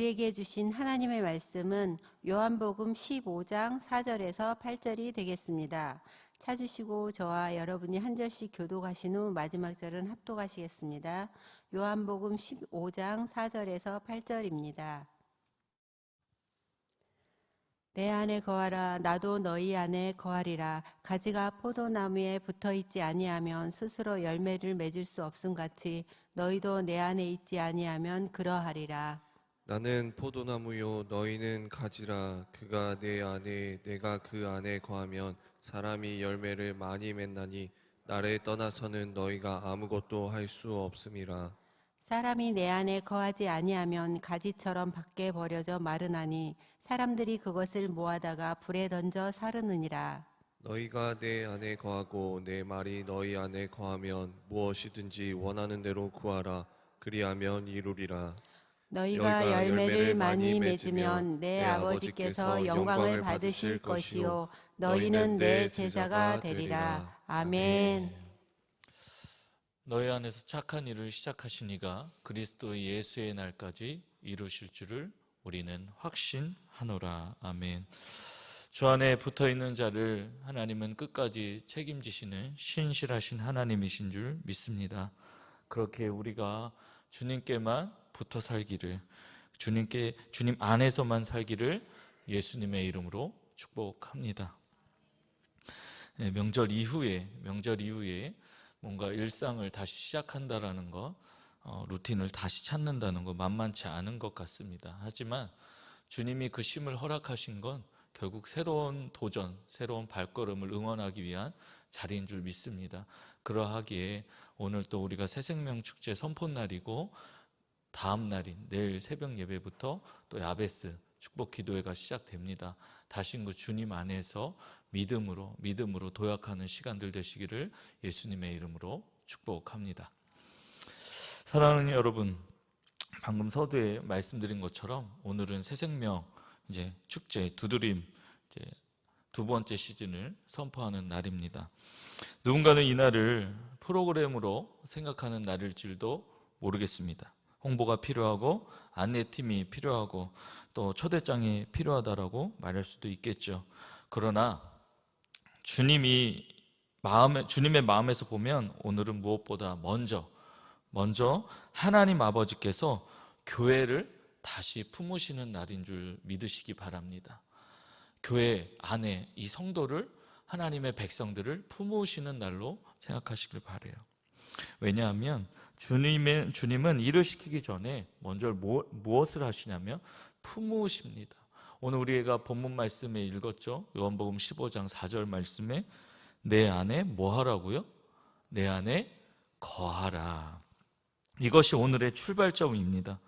우리에게 주신 하나님의 말씀은 요한복음 15장 4절에서 8절이 되겠습니다. 찾으시고 저와 여러분이 한 절씩 교독하신 후 마지막 절은 합독하시겠습니다. 요한복음 15장 4절에서 8절입니다. 내 안에 거하라. 나도 너희 안에 거하리라. 가지가 포도나무에 붙어있지 아니하면 스스로 열매를 맺을 수 없음같이 너희도 내 안에 있지 아니하면 그러하리라. 나는 포도나무요 너희는 가지라. 그가 내 안에 내가 그 안에 거하면 사람이 열매를 많이 맺나니 나를 떠나서는 너희가 아무것도 할 수 없음이라. 사람이 내 안에 거하지 아니하면 가지처럼 밖에 버려져 마르나니 사람들이 그것을 모아다가 불에 던져 사르느니라. 너희가 내 안에 거하고 내 말이 너희 안에 거하면 무엇이든지 원하는 대로 구하라. 그리하면 이루리라. 너희가 열매를 많이 맺으면 내 아버지께서 영광을 받으실 것이요 너희는 내 제자가 되리라. 아멘. 너희 안에서 착한 일을 시작하신 이가 그리스도 예수의 날까지 이루실 줄을 우리는 확신하노라. 아멘. 주 안에 붙어있는 자를 하나님은 끝까지 책임지시는 신실하신 하나님이신 줄 믿습니다. 그렇게 우리가 주님께만 붙어 살기를, 주님 안에서만 살기를 예수님의 이름으로 축복합니다. 명절 이후에 뭔가 일상을 다시 시작한다라는 것, 루틴을 다시 찾는다는 것 만만치 않은 것 같습니다. 하지만 주님이 그 쉼을 허락하신 건 결국 새로운 도전, 새로운 발걸음을 응원하기 위한 자리인 줄 믿습니다. 그러하기에 오늘 또 우리가 새생명 축제 선포날이고 다음 날인 내일 새벽 예배부터 또 야베스 축복 기도회가 시작됩니다. 다신 그 주님 안에서 믿음으로 도약하는 시간들 되시기를 예수님의 이름으로 축복합니다. 사랑하는 여러분, 방금 서두에 말씀드린 것처럼 오늘은 새생명 이제 축제 두드림 이제 두 번째 시즌을 선포하는 날입니다. 누군가는 이 날을 프로그램으로 생각하는 날일지도 모르겠습니다. 홍보가 필요하고 안내팀이 필요하고 또 초대장이 필요하다라고 말할 수도 있겠죠. 그러나 주님의 마음에서 보면 오늘은 무엇보다 먼저 하나님 아버지께서 교회를 다시 품으시는 날인 줄 믿으시기 바랍니다. 교회 안에 이 성도를, 하나님의 백성들을 품으시는 날로 생각하시길 바라요. 왜냐하면 주님은 일을 시키기 전에 먼저 무엇을 하시냐면 품으십니다. 오늘 우리가 본문 말씀에 읽었죠. 요한복음 15장 4절 말씀에 내 안에 뭐 하라고요? 내 안에 거하라. 이것이 오늘의 출발점입니다.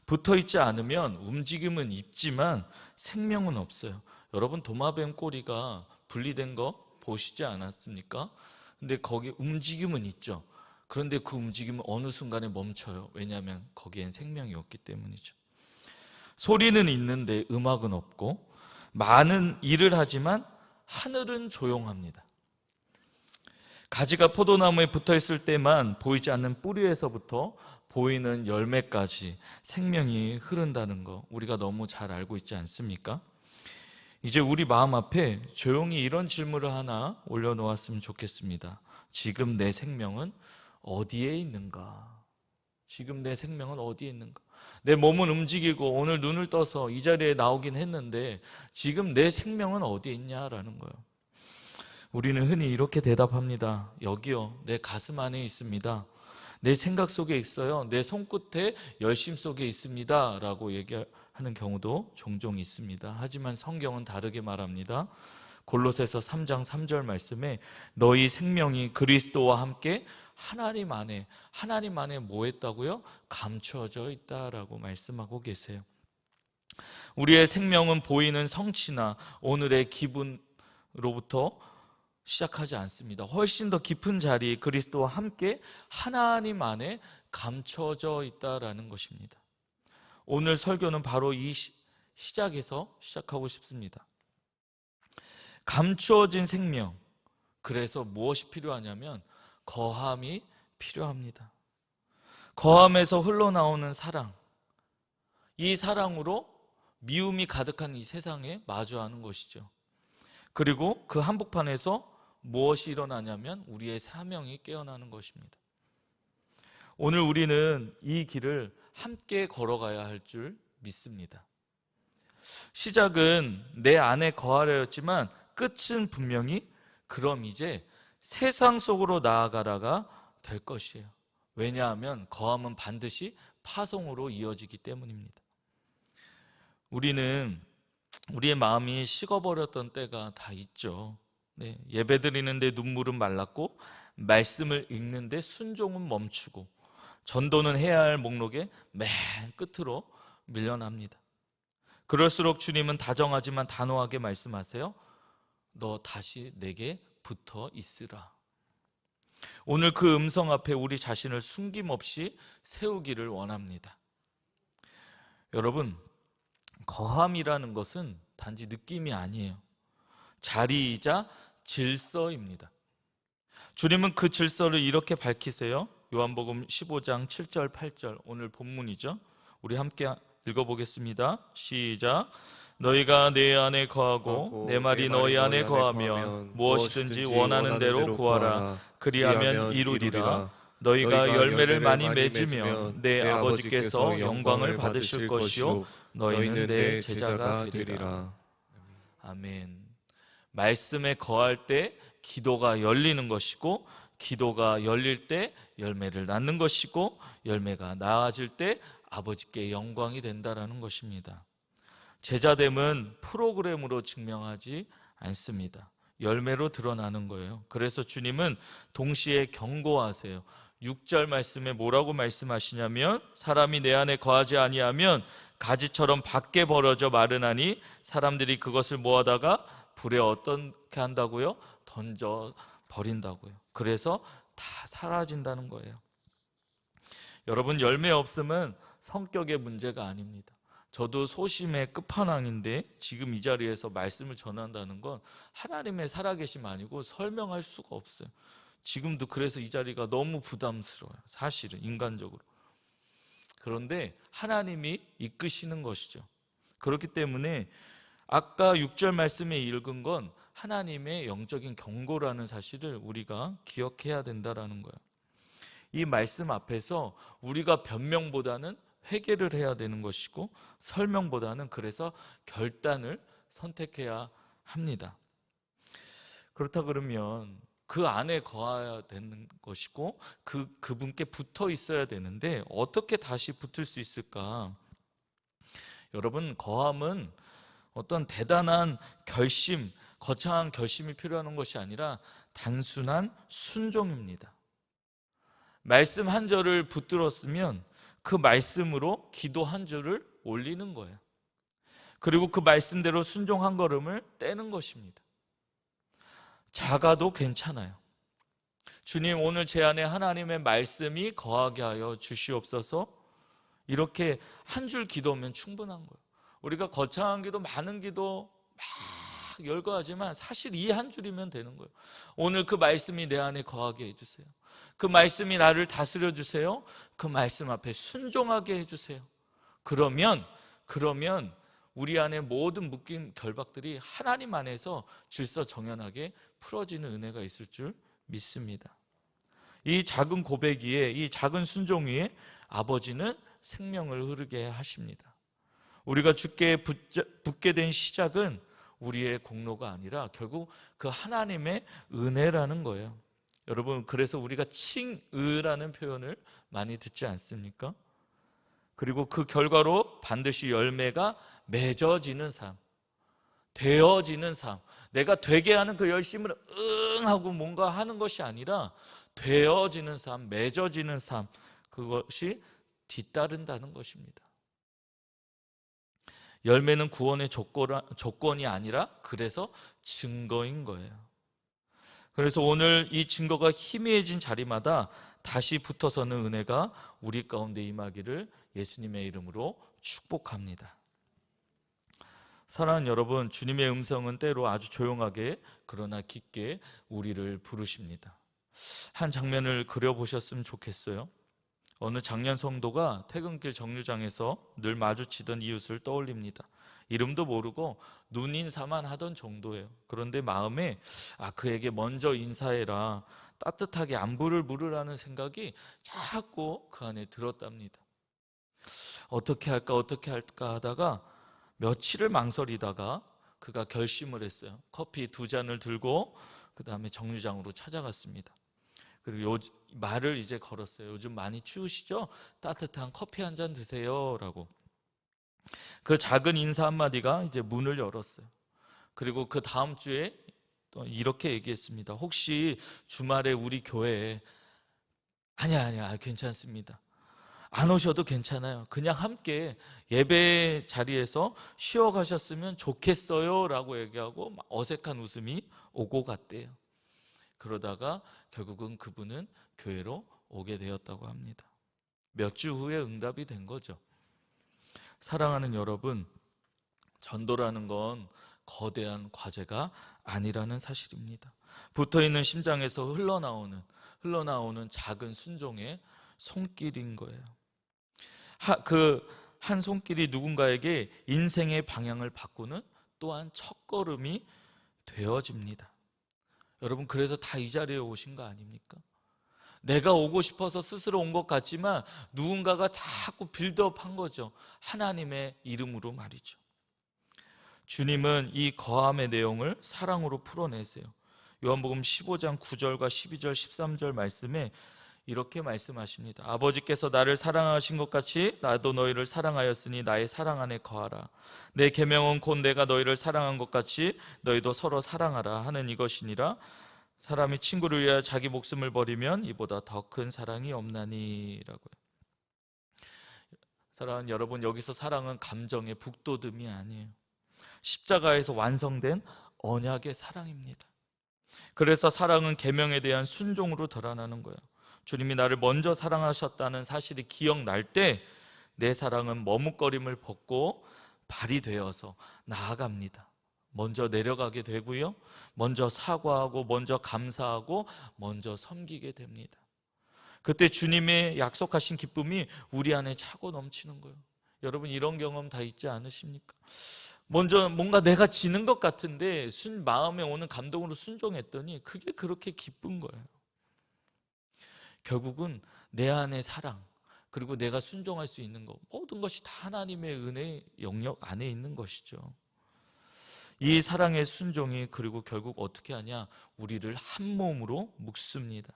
붙어있지 않으면 움직임은 있지만 생명은 없어요. 여러분 도마뱀 꼬리가 분리된 거 보시지 않았습니까? 근데 거기 움직임은 있죠. 그런데 그 움직임은 어느 순간에 멈춰요. 왜냐하면 거기엔 생명이 없기 때문이죠. 소리는 있는데 음악은 없고 많은 일을 하지만 하늘은 조용합니다. 가지가 포도나무에 붙어있을 때만 보이지 않는 뿌리에서부터 보이는 열매까지 생명이 흐른다는 거 우리가 너무 잘 알고 있지 않습니까? 이제 우리 마음 앞에 조용히 이런 질문을 하나 올려놓았으면 좋겠습니다. 지금 내 생명은 어디에 있는가? 지금 내 생명은 어디에 있는가? 내 몸은 움직이고 오늘 눈을 떠서 이 자리에 나오긴 했는데 지금 내 생명은 어디에 있냐라는 거예요. 우리는 흔히 이렇게 대답합니다. 여기요, 내 가슴 안에 있습니다. 내 생각 속에 있어요. 내 손끝에 열심 속에 있습니다. 라고 얘기하는 경우도 종종 있습니다. 하지만 성경은 다르게 말합니다. 골로새서 3장 3절 말씀에 너희 생명이 그리스도와 함께 하나님 안에 뭐 했다고요? 감추어져 있다라고 말씀하고 계세요. 우리의 생명은 보이는 성취나 오늘의 기분으로부터 시작하지 않습니다. 훨씬 더 깊은 자리 그리스도와 함께 하나님 안에 감춰져 있다라는 것입니다. 오늘 설교는 바로 이 시작에서 시작하고 싶습니다. 감추어진 생명, 그래서 무엇이 필요하냐면 거함이 필요합니다. 거함에서 흘러나오는 사랑, 이 사랑으로 미움이 가득한 이 세상에 마주하는 것이죠. 그리고 그 한복판에서 무엇이 일어나냐면 우리의 사명이 깨어나는 것입니다. 오늘 우리는 이 길을 함께 걸어가야 할 줄 믿습니다. 시작은 내 안에 거하려였지만 끝은 분명히 그럼 이제 세상 속으로 나아가라가 될 것이에요. 왜냐하면 거함은 반드시 파송으로 이어지기 때문입니다. 우리는 우리의 마음이 식어버렸던 때가 다 있죠. 네, 예배 드리는데 눈물은 말랐고 말씀을 읽는데 순종은 멈추고 전도는 해야 할 목록의 맨 끝으로 밀려납니다. 그럴수록 주님은 다정하지만 단호하게 말씀하세요. 너 다시 내게 붙어 있으라. 오늘 그 음성 앞에 우리 자신을 숨김없이 세우기를 원합니다. 여러분, 거함이라는 것은 단지 느낌이 아니에요. 자리이자 질서입니다. 주님은 그 질서를 이렇게 밝히세요. 요한복음 15장 7절 8절 오늘 본문이죠. 우리 함께 읽어보겠습니다. 시작. 너희가 내 안에 거하고 내 말이 너희 안에 거하면 무엇이든지 원하는 대로 구하라. 그리하면 이루리라. 너희가 열매를 많이 맺으면 내 아버지께서 영광을 받으실 것이요 너희는 내 제자가 되리라. 아멘. 말씀에 거할 때 기도가 열리는 것이고 기도가 열릴 때 열매를 낳는 것이고 열매가 나아질 때 아버지께 영광이 된다라는 것입니다. 제자됨은 프로그램으로 증명하지 않습니다. 열매로 드러나는 거예요. 그래서 주님은 동시에 경고하세요. 6절 말씀에 뭐라고 말씀하시냐면 사람이 내 안에 거하지 아니하면 가지처럼 밖에 벌어져 마르나니 사람들이 그것을 모아다가 불에 어떻게 한다고요? 던져 버린다고요. 그래서 다 사라진다는 거예요. 여러분, 열매 없음은 성격의 문제가 아닙니다. 저도 소심의 끝판왕인데 지금 이 자리에서 말씀을 전한다는 건 하나님의 살아계심 아니고 설명할 수가 없어요. 지금도 그래서 이 자리가 너무 부담스러워요. 사실은 인간적으로. 그런데 하나님이 이끄시는 것이죠. 그렇기 때문에 아까 6절 말씀에 읽은 건 하나님의 영적인 경고라는 사실을 우리가 기억해야 된다는 거예요. 이 말씀 앞에서 우리가 변명보다는 회개를 해야 되는 것이고 설명보다는 그래서 결단을 선택해야 합니다. 그렇다 그러면 그 안에 거해야 되는 것이고 그분께 붙어 있어야 되는데 어떻게 다시 붙을 수 있을까? 여러분, 거함은 어떤 대단한 결심, 거창한 결심이 필요한 것이 아니라 단순한 순종입니다. 말씀 한 절을 붙들었으면 그 말씀으로 기도 한 줄을 올리는 거예요. 그리고 그 말씀대로 순종 한 걸음을 떼는 것입니다. 작아도 괜찮아요. 주님, 오늘 제 안에 하나님의 말씀이 거하게 하여 주시옵소서. 이렇게 한 줄 기도면 충분한 거예요. 우리가 거창한 기도, 많은 기도 막 열거하지만 사실 이 한 줄이면 되는 거예요. 오늘 그 말씀이 내 안에 거하게 해주세요. 그 말씀이 나를 다스려 주세요. 그 말씀 앞에 순종하게 해주세요. 그러면 우리 안에 모든 묶인 결박들이 하나님 안에서 질서정연하게 풀어지는 은혜가 있을 줄 믿습니다. 이 작은 고백 위에, 이 작은 순종 위에 아버지는 생명을 흐르게 하십니다. 우리가 주께 붙게 된 시작은 우리의 공로가 아니라 결국 그 하나님의 은혜라는 거예요. 여러분, 그래서 우리가 칭의라는 표현을 많이 듣지 않습니까? 그리고 그 결과로 반드시 열매가 맺어지는 삶, 되어지는 삶, 내가 되게 하는 그 열심을 하고 뭔가 하는 것이 아니라 되어지는 삶, 맺어지는 삶, 그것이 뒤따른다는 것입니다. 열매는 구원의 조건이 아니라 그래서 증거인 거예요. 그래서 오늘 이 증거가 희미해진 자리마다 다시 붙어서는 은혜가 우리 가운데 임하기를 예수님의 이름으로 축복합니다. 사랑하는 여러분, 주님의 음성은 때로 아주 조용하게 그러나 깊게 우리를 부르십니다. 한 장면을 그려보셨으면 좋겠어요. 어느 장년 성도가 퇴근길 정류장에서 늘 마주치던 이웃을 떠올립니다. 이름도 모르고 눈인사만 하던 정도예요. 그런데 마음에 그에게 먼저 인사해라, 따뜻하게 안부를 물으라는 생각이 자꾸 그 안에 들었답니다. 어떻게 할까 하다가 며칠을 망설이다가 그가 결심을 했어요. 커피 2잔을 들고 그 다음에 정류장으로 찾아갔습니다. 그리고 말을 이제 걸었어요. 요즘 많이 추우시죠? 따뜻한 커피 한 잔 드세요 라고. 그 작은 인사 한마디가 이제 문을 열었어요. 그리고 그 다음 주에 또 이렇게 얘기했습니다. 혹시 주말에 우리 교회에 아니야 괜찮습니다. 안 오셔도 괜찮아요. 그냥 함께 예배 자리에서 쉬어 가셨으면 좋겠어요 라고 얘기하고 막 어색한 웃음이 오고 갔대요. 그러다가 결국은 그분은 교회로 오게 되었다고 합니다. 몇 주 후에 응답이 된 거죠. 사랑하는 여러분, 전도라는 건 거대한 과제가 아니라는 사실입니다. 붙어있는 심장에서 흘러나오는 작은 순종의 손길인 거예요. 그 한 손길이 누군가에게 인생의 방향을 바꾸는 또한 첫걸음이 되어집니다. 여러분, 그래서 다 이 자리에 오신 거 아닙니까? 내가 오고 싶어서 스스로 온 것 같지만 누군가가 자꾸 빌드업한 거죠. 하나님의 이름으로 말이죠. 주님은 이 거함의 내용을 사랑으로 풀어내세요. 요한복음 15장 9절과 12절 13절 말씀에 이렇게 말씀하십니다. 아버지께서 나를 사랑하신 것 같이 나도 너희를 사랑하였으니 나의 사랑 안에 거하라. 내 계명은 곧 내가 너희를 사랑한 것 같이 너희도 서로 사랑하라 하는 이것이니라. 사람이 친구를 위하여 자기 목숨을 버리면 이보다 더 큰 사랑이 없나니라고요. 사랑하는 여러분, 여기서 사랑은 감정의 북돋움이 아니에요. 십자가에서 완성된 언약의 사랑입니다. 그래서 사랑은 계명에 대한 순종으로 드러나는 거예요. 주님이 나를 먼저 사랑하셨다는 사실이 기억날 때 내 사랑은 머뭇거림을 벗고 발휘되어서 나아갑니다. 먼저 내려가게 되고요, 먼저 사과하고 먼저 감사하고 먼저 섬기게 됩니다. 그때 주님의 약속하신 기쁨이 우리 안에 차고 넘치는 거예요. 여러분, 이런 경험 다 있지 않으십니까? 먼저 뭔가 내가 지는 것 같은데 마음에 오는 감동으로 순종했더니 그게 그렇게 기쁜 거예요. 결국은 내 안의 사랑, 그리고 내가 순종할 수 있는 것, 모든 것이 다 하나님의 은혜 영역 안에 있는 것이죠. 이 사랑의 순종이 그리고 결국 어떻게 하냐? 우리를 한 몸으로 묶습니다.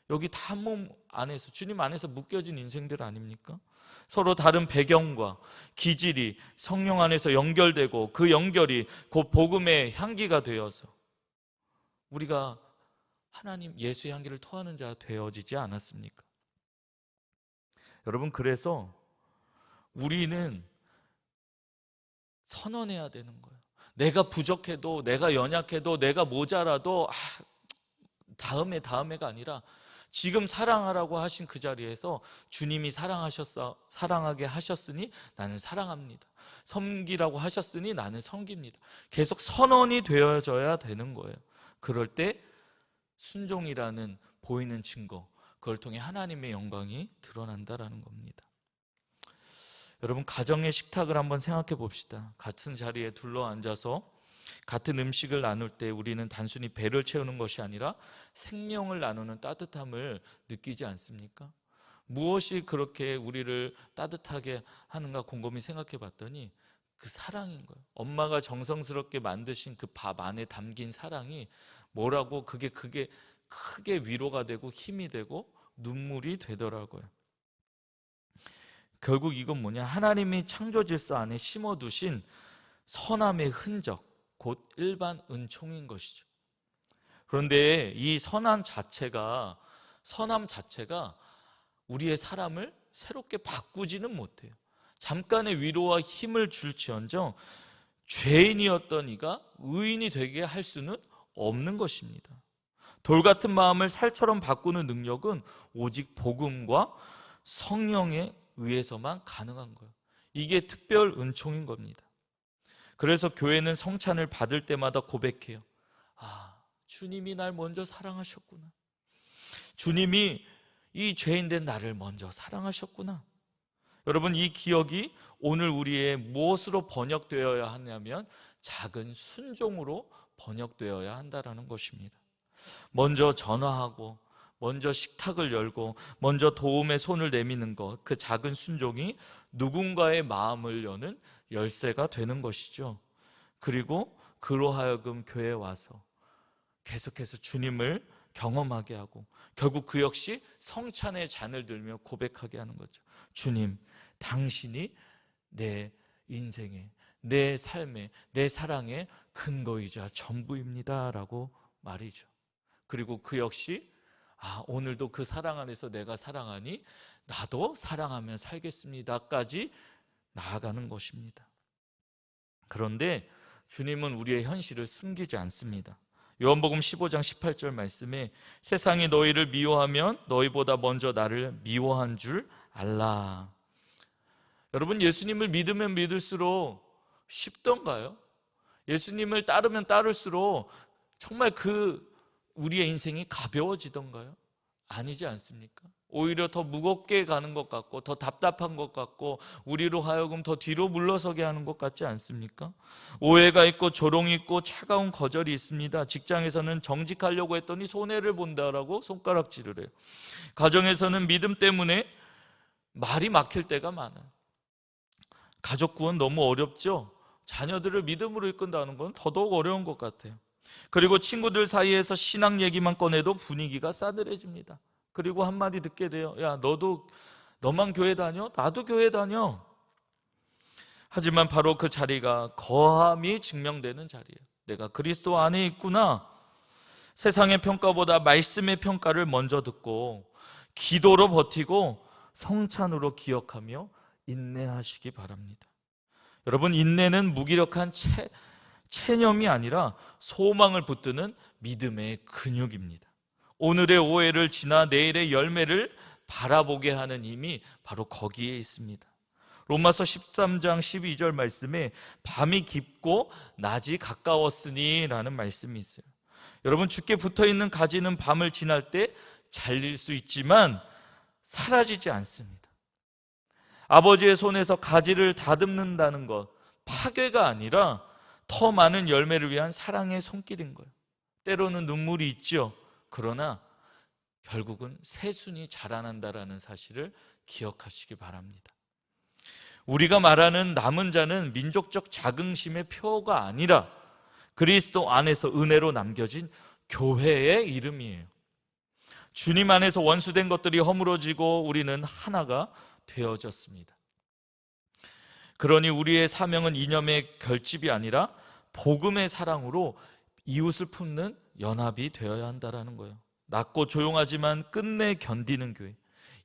여기 다 한 몸 안에서, 주님 안에서 묶여진 인생들 아닙니까? 서로 다른 배경과 기질이 성령 안에서 연결되고 그 연결이 곧 복음의 향기가 되어서 우리가 하나님 예수의 향기를 토하는 자 되어지지 않았습니까? 여러분, 그래서 우리는 선언해야 되는 거예요. 내가 부족해도, 내가 연약해도, 내가 모자라도 다음에가 아니라 지금 사랑하라고 하신 그 자리에서 주님이 사랑하게 하셨으니 나는 사랑합니다. 섬기라고 하셨으니 나는 섬깁니다. 계속 선언이 되어져야 되는 거예요. 그럴 때 순종이라는 보이는 증거, 그걸 통해 하나님의 영광이 드러난다라는 겁니다. 여러분, 가정의 식탁을 한번 생각해 봅시다. 같은 자리에 둘러앉아서 같은 음식을 나눌 때 우리는 단순히 배를 채우는 것이 아니라 생명을 나누는 따뜻함을 느끼지 않습니까? 무엇이 그렇게 우리를 따뜻하게 하는가 곰곰이 생각해 봤더니 그 사랑인 거예요. 엄마가 정성스럽게 만드신 그 밥 안에 담긴 사랑이 뭐라고, 그게 크게 위로가 되고 힘이 되고 눈물이 되더라고요. 결국 이건 뭐냐? 하나님이 창조 질서 안에 심어두신 선함의 흔적, 곧 일반 은총인 것이죠. 그런데 이 선함 자체가 우리의 사람을 새롭게 바꾸지는 못해요. 잠깐의 위로와 힘을 줄지언정 죄인이었던 이가 의인이 되게 할 수는 없는 것입니다. 돌 같은 마음을 살처럼 바꾸는 능력은 오직 복음과 성령에 의해서만 가능한 거예요. 이게 특별 은총인 겁니다. 그래서 교회는 성찬을 받을 때마다 고백해요. 주님이 날 먼저 사랑하셨구나. 주님이 이 죄인된 나를 먼저 사랑하셨구나. 여러분, 이 기억이 오늘 우리의 무엇으로 번역되어야 하냐면 작은 순종으로 번역되어야 한다는 것입니다. 먼저 전화하고, 먼저 식탁을 열고, 먼저 도움의 손을 내미는 것, 그 작은 순종이 누군가의 마음을 여는 열쇠가 되는 것이죠. 그리고 그로 하여금 교회에 와서 계속해서 주님을 경험하게 하고, 결국 그 역시 성찬의 잔을 들며 고백하게 하는 거죠. 주님, 당신이 내 인생의, 내 삶의, 내 사랑의 근거이자 전부입니다 라고 말이죠. 그리고 그 역시 오늘도 그 사랑 안에서 내가 사랑하니 나도 사랑하며 살겠습니다까지 나아가는 것입니다. 그런데 주님은 우리의 현실을 숨기지 않습니다. 요한복음 15장 18절 말씀에 세상이 너희를 미워하면 너희보다 먼저 나를 미워한 줄 알라. 여러분, 예수님을 믿으면 믿을수록 쉽던가요? 예수님을 따르면 따를수록 정말 우리의 인생이 가벼워지던가요? 아니지 않습니까? 오히려 더 무겁게 가는 것 같고, 더 답답한 것 같고, 우리로 하여금 더 뒤로 물러서게 하는 것 같지 않습니까? 오해가 있고 조롱이 있고 차가운 거절이 있습니다. 직장에서는 정직하려고 했더니 손해를 본다라고 손가락질을 해요. 가정에서는 믿음 때문에 말이 막힐 때가 많아요. 가족 구원 너무 어렵죠? 자녀들을 믿음으로 이끈다는 건 더더욱 어려운 것 같아요. 그리고 친구들 사이에서 신앙 얘기만 꺼내도 분위기가 싸늘해집니다. 그리고 한마디 듣게 돼요. 야, 너만 교회 다녀? 나도 교회 다녀. 하지만 바로 그 자리가 거함이 증명되는 자리예요. 내가 그리스도 안에 있구나. 세상의 평가보다 말씀의 평가를 먼저 듣고 기도로 버티고 성찬으로 기억하며 인내하시기 바랍니다. 여러분, 인내는 무기력한 체념이 아니라 소망을 붙드는 믿음의 근육입니다. 오늘의 오해를 지나 내일의 열매를 바라보게 하는 힘이 바로 거기에 있습니다. 로마서 13장 12절 말씀에 밤이 깊고 낮이 가까웠으니 라는 말씀이 있어요. 여러분, 죽게 붙어있는 가지는 밤을 지날 때 잘릴 수 있지만 사라지지 않습니다. 아버지의 손에서 가지를 다듬는다는 것, 파괴가 아니라 더 많은 열매를 위한 사랑의 손길인 거예요. 때로는 눈물이 있죠. 그러나 결국은 새순이 자라난다라는 사실을 기억하시기 바랍니다. 우리가 말하는 남은 자는 민족적 자긍심의 표가 아니라 그리스도 안에서 은혜로 남겨진 교회의 이름이에요. 주님 안에서 원수된 것들이 허물어지고 우리는 하나가 되어졌습니다. 그러니 우리의 사명은 이념의 결집이 아니라 복음의 사랑으로 이웃을 품는 연합이 되어야 한다는 거예요. 낮고 조용하지만 끝내 견디는 교회,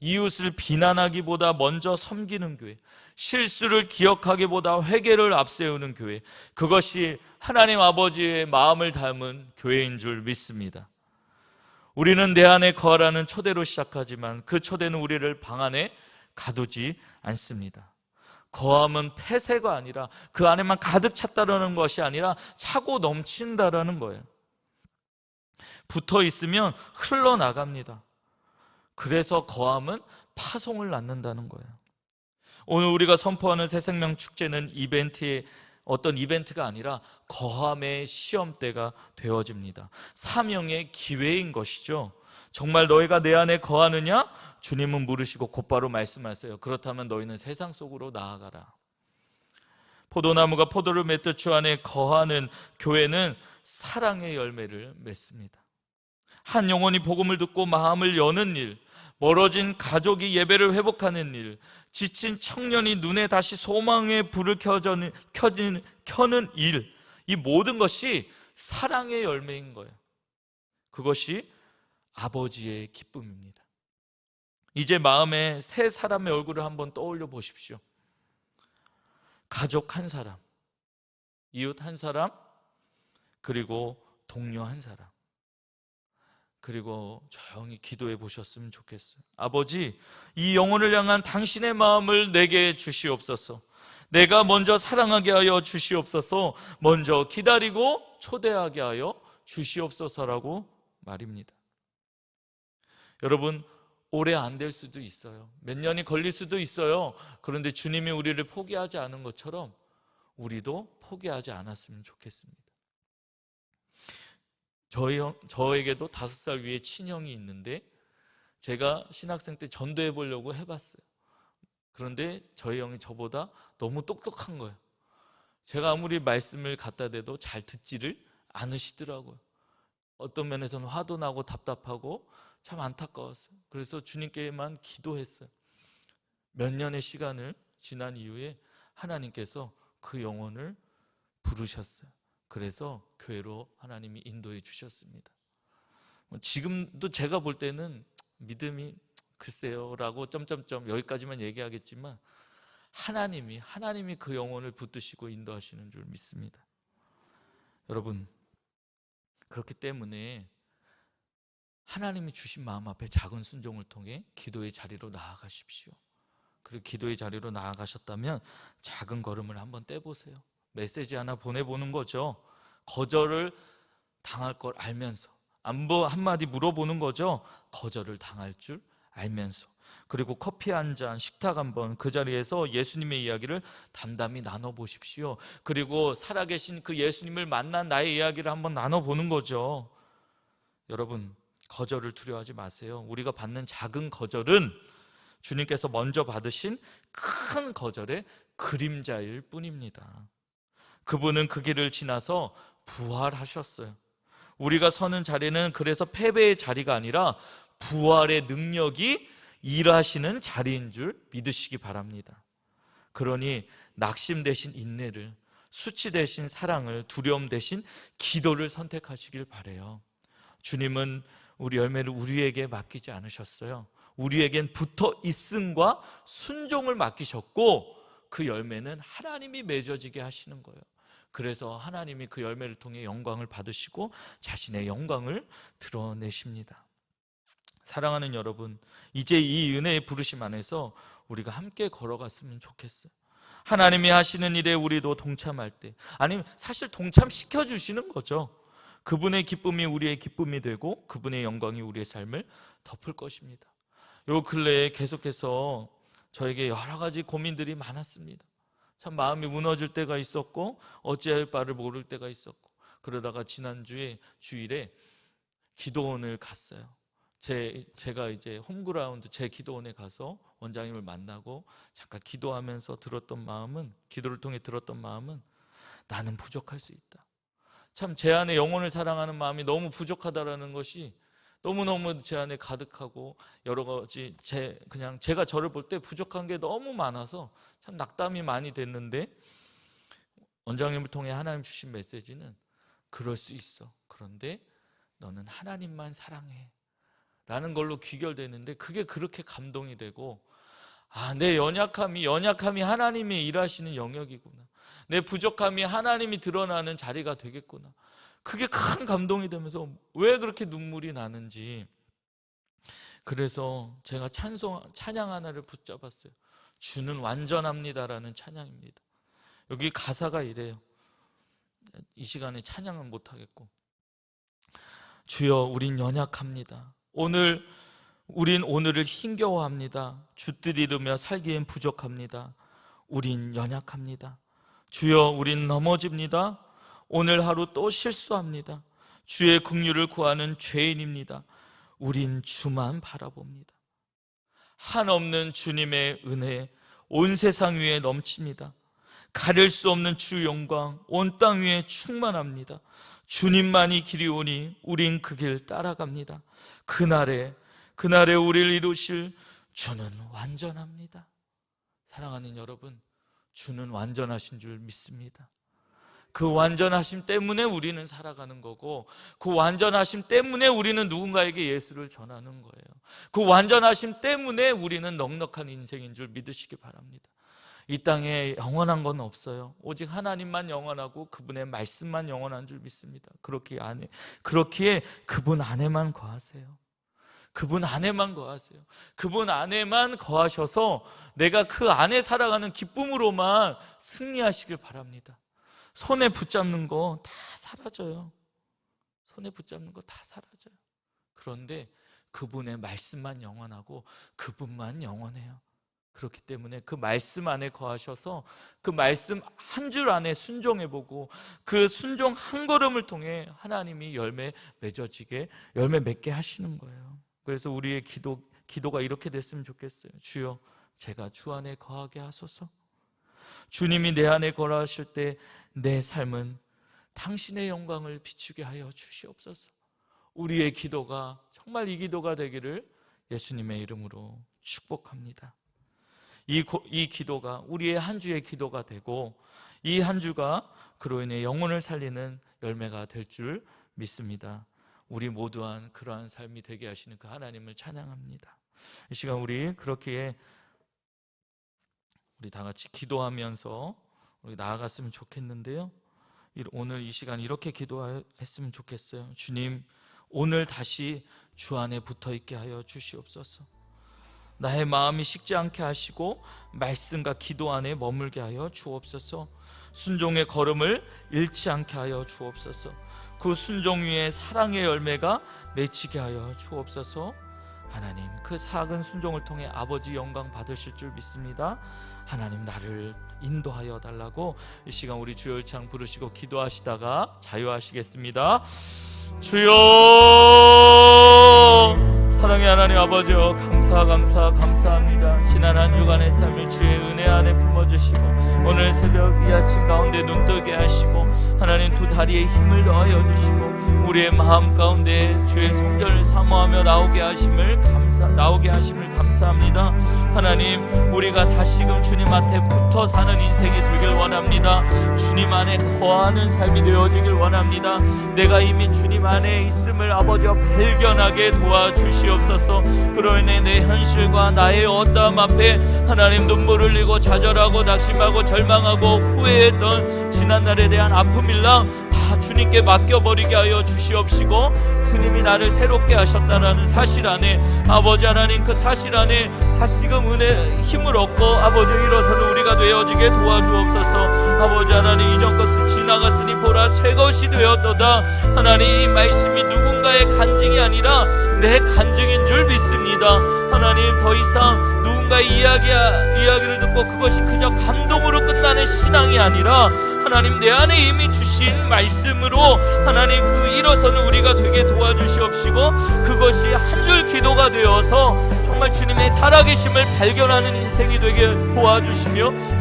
이웃을 비난하기보다 먼저 섬기는 교회, 실수를 기억하기보다 회개를 앞세우는 교회, 그것이 하나님 아버지의 마음을 담은 교회인 줄 믿습니다. 우리는 내 안에 거하라는 초대로 시작하지만 그 초대는 우리를 방 안에 가두지 않습니다. 거함은 폐쇄가 아니라 그 안에만 가득 찼다라는 것이 아니라 차고 넘친다라는 거예요. 붙어 있으면 흘러나갑니다. 그래서 거함은 파송을 낳는다는 거예요. 오늘 우리가 선포하는 새생명 축제는 어떤 이벤트가 아니라 거함의 시험대가 되어집니다. 사명의 기회인 것이죠. 정말 너희가 내 안에 거하느냐? 주님은 물으시고 곧바로 말씀하세요. 그렇다면 너희는 세상 속으로 나아가라. 포도나무가 포도를 맺듯 주 안에 거하는 교회는 사랑의 열매를 맺습니다. 한 영혼이 복음을 듣고 마음을 여는 일, 멀어진 가족이 예배를 회복하는 일, 지친 청년이 눈에 다시 소망의 불을 켜는 일, 이 모든 것이 사랑의 열매인 거예요. 그것이 아버지의 기쁨입니다. 이제 마음에 세 사람의 얼굴을 한번 떠올려 보십시오. 가족 한 사람, 이웃 한 사람, 그리고 동료 한 사람. 그리고 조용히 기도해 보셨으면 좋겠어요. 아버지, 이 영혼을 향한 당신의 마음을 내게 주시옵소서. 내가 먼저 사랑하게 하여 주시옵소서. 먼저 기다리고 초대하게 하여 주시옵소서라고 말입니다. 여러분, 오래 안 될 수도 있어요. 몇 년이 걸릴 수도 있어요. 그런데 주님이 우리를 포기하지 않은 것처럼 우리도 포기하지 않았으면 좋겠습니다. 저에게도 5살 위에 친형이 있는데 제가 신학생 때 전도해 보려고 해봤어요. 그런데 저희 형이 저보다 너무 똑똑한 거예요. 제가 아무리 말씀을 갖다 대도 잘 듣지를 않으시더라고요. 어떤 면에서는 화도 나고 답답하고 참 안타까웠어요. 그래서 주님께만 기도했어요. 몇 년의 시간을 지난 이후에 하나님께서 그 영혼을 부르셨어요. 그래서 교회로 하나님이 인도해 주셨습니다. 지금도 제가 볼 때는 믿음이 글쎄요 라고 점점점 여기까지만 얘기하겠지만 하나님이 그 영혼을 붙드시고 인도하시는 줄 믿습니다. 여러분, 그렇기 때문에 하나님이 주신 마음 앞에 작은 순종을 통해 기도의 자리로 나아가십시오. 그리고 기도의 자리로 나아가셨다면 작은 걸음을 한번 떼보세요. 메시지 하나 보내보는 거죠. 거절을 당할 걸 알면서, 안부 한마디 물어보는 거죠. 거절을 당할 줄 알면서. 그리고 커피 한 잔, 식탁 한번 그 자리에서 예수님의 이야기를 담담히 나눠보십시오. 그리고 살아계신 그 예수님을 만난 나의 이야기를 한번 나눠보는 거죠. 여러분, 거절을 두려워하지 마세요. 우리가 받는 작은 거절은 주님께서 먼저 받으신 큰 거절의 그림자일 뿐입니다. 그분은 그 길을 지나서 부활하셨어요. 우리가 서는 자리는 그래서 패배의 자리가 아니라 부활의 능력이 일하시는 자리인 줄 믿으시기 바랍니다. 그러니 낙심 대신 인내를, 수치 대신 사랑을, 두려움 대신 기도를 선택하시길 바라요. 주님은 우리 열매를 우리에게 맡기지 않으셨어요. 우리에겐 붙어 있음과 순종을 맡기셨고 그 열매는 하나님이 맺어지게 하시는 거예요. 그래서 하나님이 그 열매를 통해 영광을 받으시고 자신의 영광을 드러내십니다. 사랑하는 여러분, 이제 이 은혜의 부르심 안에서 우리가 함께 걸어갔으면 좋겠어요. 하나님이 하시는 일에 우리도 동참할 때, 아니면 사실 동참시켜 주시는 거죠. 그분의 기쁨이 우리의 기쁨이 되고 그분의 영광이 우리의 삶을 덮을 것입니다. 요 근래에 계속해서 저에게 여러 가지 고민들이 많았습니다. 참 마음이 무너질 때가 있었고 어찌할 바를 모를 때가 있었고, 그러다가 지난주에 주일에 기도원을 갔어요. 제가 이제 홈그라운드 제 기도원에 가서 원장님을 만나고 잠깐 기도하면서 들었던 마음은, 기도를 통해 들었던 마음은 나는 부족할 수 있다. 참 제 안에 영혼을 사랑하는 마음이 너무 부족하다라는 것이 너무너무 제 안에 가득하고 여러 가지 그냥 제가 저를 볼 때 부족한 게 너무 많아서 참 낙담이 많이 됐는데, 원장님을 통해 하나님 주신 메시지는 그럴 수 있어. 그런데 너는 하나님만 사랑해 라는 걸로 귀결되는데, 그게 그렇게 감동이 되고, 내 연약함이 하나님이 일하시는 영역이구나. 내 부족함이 하나님이 드러나는 자리가 되겠구나. 그게 큰 감동이 되면서 왜 그렇게 눈물이 나는지, 그래서 제가 찬양 하나를 붙잡았어요. 주는 완전합니다라는 찬양입니다. 여기 가사가 이래요. 이 시간에 찬양은 못하겠고, 주여 우린 연약합니다. 우린 오늘을 힘겨워합니다. 주뜻 이루며 살기엔 부족합니다. 우린 연약합니다. 주여 우린 넘어집니다. 오늘 하루 또 실수합니다. 주의 긍휼을 구하는 죄인입니다. 우린 주만 바라봅니다. 한없는 주님의 은혜 온 세상 위에 넘칩니다. 가릴 수 없는 주 영광 온 땅 위에 충만합니다. 주님만이 길이 오니 우린 그 길 따라갑니다. 그날에 우리를 이루실 주는 완전합니다. 사랑하는 여러분, 주는 완전하신 줄 믿습니다. 그 완전하심 때문에 우리는 살아가는 거고, 그 완전하심 때문에 우리는 누군가에게 예수를 전하는 거예요. 그 완전하심 때문에 우리는 넉넉한 인생인 줄 믿으시기 바랍니다. 이 땅에 영원한 건 없어요. 오직 하나님만 영원하고 그분의 말씀만 영원한 줄 믿습니다. 그렇기에 그분 안에만 거하세요. 그분 안에만 거하세요. 그분 안에만 거하셔서 내가 그 안에 살아가는 기쁨으로만 승리하시길 바랍니다. 손에 붙잡는 거 다 사라져요. 손에 붙잡는 거 다 사라져요. 그런데 그분의 말씀만 영원하고 그분만 영원해요. 그렇기 때문에 그 말씀 안에 거하셔서 그 말씀 한 줄 안에 순종해보고 그 순종 한 걸음을 통해 하나님이 열매 맺게 하시는 거예요. 그래서 우리의 기도가 이렇게 됐으면 좋겠어요. 주여, 제가 주 안에 거하게 하소서. 주님이 내 안에 거하실 때 내 삶은 당신의 영광을 비추게 하여 주시옵소서. 우리의 기도가 정말 이 기도가 되기를 예수님의 이름으로 축복합니다. 이 기도가 우리의 한 주의 기도가 되고 이 한 주가 그로 인해 영혼을 살리는 열매가 될 줄 믿습니다. 우리 모두한 그러한 삶이 되게 하시는 그 하나님을 찬양합니다. 이 시간 우리 그렇게 우리 다 같이 기도하면서 우리 나아갔으면 좋겠는데요. 오늘 이 시간 이렇게 기도했으면 좋겠어요. 주님, 오늘 다시 주 안에 붙어있게 하여 주시옵소서. 나의 마음이 식지 않게 하시고 말씀과 기도 안에 머물게 하여 주옵소서. 순종의 걸음을 잃지 않게 하여 주옵소서. 그 순종 위에 사랑의 열매가 맺히게 하여 주옵소서. 하나님, 그 작은 순종을 통해 아버지 영광 받으실 줄 믿습니다. 하나님, 나를 인도하여 달라고 이 시간 우리 주열창 부르시고 기도하시다가 자유하시겠습니다. 주여, 사랑의 하나님 아버지여, 감사합니다. 지난 한 주간의 삶을 주의 은혜 안에 품어주시고 오늘 새벽 이 아침 가운데 눈뜨게 하시고 하나님 두 다리에 힘을 더하여 주시고 우리의 마음 가운데 주의 성전을 사모하며 나오게 하심을 감사합니다. 하나님, 우리가 다시금 주님 앞에 붙어 사는 인생이 되길 원합니다. 주님 안에 거하는 삶이 되어지길 원합니다. 내가 이미 주님 안에 있음을 아버지와 발견하게 도와주시옵소서. 그로 인해 내 현실과 나의 어떠함 앞에 하나님 눈물 흘리고 좌절하고 낙심하고 절망하고 후회했던 지난날에 대한 아픔일랑 다 주님께 맡겨버리게 하여 주시옵시고 주님이 나를 새롭게 하셨다라는 사실 안에 아버지 하나님, 그 사실 안에 다시금 은혜 힘을 얻고 아버지 일어서는 우리가 되어지게 도와주옵소서. 아버지 하나님, 이전 것은 지나갔으니 보라 새 것이 되었도다. 하나님, 이 말씀이 누군가의 간증이 아니라 내 간증인 줄 믿습니다. 하나님, 더 이상 누군가의 이야기를 듣고 그것이 그저 감동으로 끝나는 신앙이 아니라 하나님, 내 안에 이미 주신 말씀으로 하나님 그 일어서는 우리가 되게 도와주시옵시고 그것이 한 줄 기도가 되어서 정말 주님의 살아계심을 발견하는 인생이 되게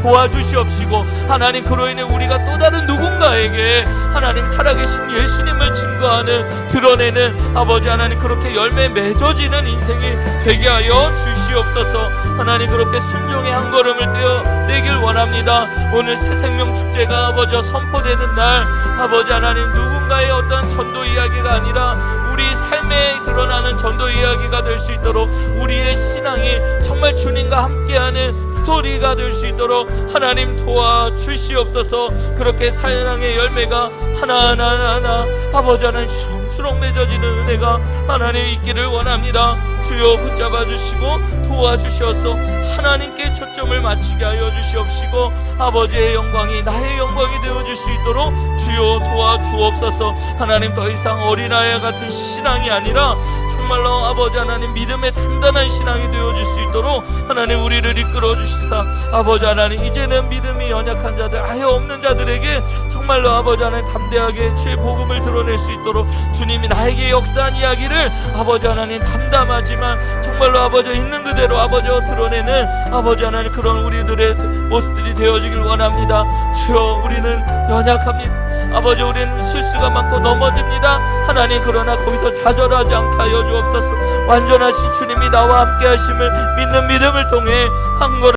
도와주시옵시고 하나님, 그로 인해 우리가 또 다른 누군가에게 하나님 살아계신 예수님을 증거하는, 드러내는 아버지 하나님, 그렇게 열매 맺어지는 인생이 되게 하여 주시옵소서. 하나님, 그렇게 순종의 한 걸음을 떼길 원합니다. 오늘 새 생명 축제가 아버지 선포되는 날, 아버지 하나님, 누군가의 어떤 전도 이야기가 아니라 우리 삶에 드러나는 전도 이야기가 될 수 있도록 우리의 신앙이 정말 주님과 함께하는 스토리가 될 수 있도록 하나님 도와주시옵소서. 그렇게 사랑의 열매가 하나하나 아버지 하나님 주렁주렁 맺어지는 은혜가 하나님 있기를 원합니다. 주여, 붙잡아 주시고 도와주셔서 하나님께 초점을 맞추게 하여 주시옵시고 아버지의 영광이 나의 영광이 되어줄 수 있도록 주여 도와주옵소서. 하나님, 더 이상 어린아이 같은 신앙이 아니라 정말로 아버지 하나님 믿음의 단단한 신앙이 되어줄 수 있도록 하나님 우리를 이끌어 주시사 아버지 하나님, 이제는 믿음이 연약한 자들, 아예 없는 자들에게 정말로 아버지 하나님 담대하게 주의 복음을 드러낼 수 있도록 주님이 나에게 역사한 이야기를 아버지 하나님 담담하지만 정말로 아버지 있는 그대로 아버지와 드러내는 아버지 하나님, 그런 우리들의 모습들이 되어지길 원합니다. 주여, 우리는 연약합니다. 아버지, 우리는 실수가 많고 넘어집니다. 하나님, 그러나 거기서 좌절하지 않게 하여 주옵소서. 완전하신 주님이 나와 함께 하심을 믿는 믿음을 통해 한 걸음